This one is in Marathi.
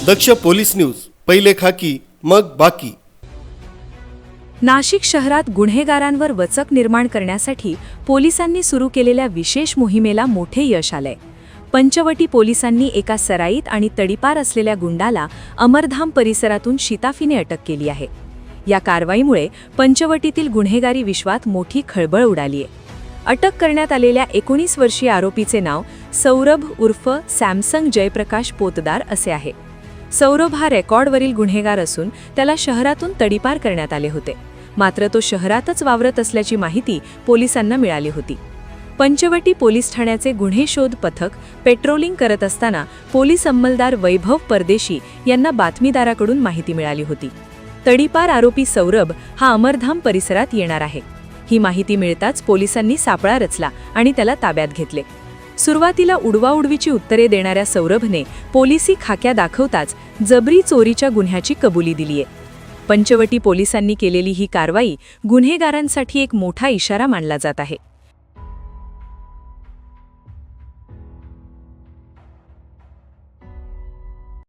दक्ष पोलीस न्यूज, पहिले खाकी मग बाकी। नाशिक शहरात गुन्हेगारांवर वचक निर्माण करण्यासाठी पोलिसांनी सुरू केलेल्या विशेष मोहिमेला मोठे यश आलंय। पंचवटी पोलिसांनी एका सराईत आणि तडीपार असलेल्या गुंडाला अमरधाम परिसरातून शिताफीने अटक केली आहे। या कारवाईमुळे पंचवटीतील गुन्हेगारी विश्वात मोठी खळबळ उडाली आहे। अटक करण्यात आलेल्या 19 वर्षीय आरोपीचे नाव सौरभ उर्फ सॅमसंग जयप्रकाश पोतदार असे आहे। सौरभ हा रेकॉर्डवरील गुन्हेगार असून त्याला शहरातून तडीपार करण्यात आले होते, मात्र तो शहरातच वावरत असल्याची माहिती पोलिसांना मिळाली होती। पंचवटी पोलीस ठाण्याचे गुन्हे शोध पथक पेट्रोलिंग करत असताना पोलीस अंमलदार वैभव परदेशी यांना बातमीदाराकडून माहिती मिळाली होती। तडीपार आरोपी सौरभ हा अमरधाम परिसरात येणार आहे। ही माहिती मिळताच पोलिसांनी सापळा रचला आणि त्याला ताब्यात घेतले। सुरुवातीला उडवाउडवीची उत्तरे देणाऱ्या सौरभने पोलिसी खाक्या दाखवताच जबरी चोरीच्या गुन्ह्याची कबुली दिलीये। पंचवटी पोलिसांनी केलेली ही कारवाई गुन्हेगारांसाठी एक मोठा इशारा मानला जात आहे।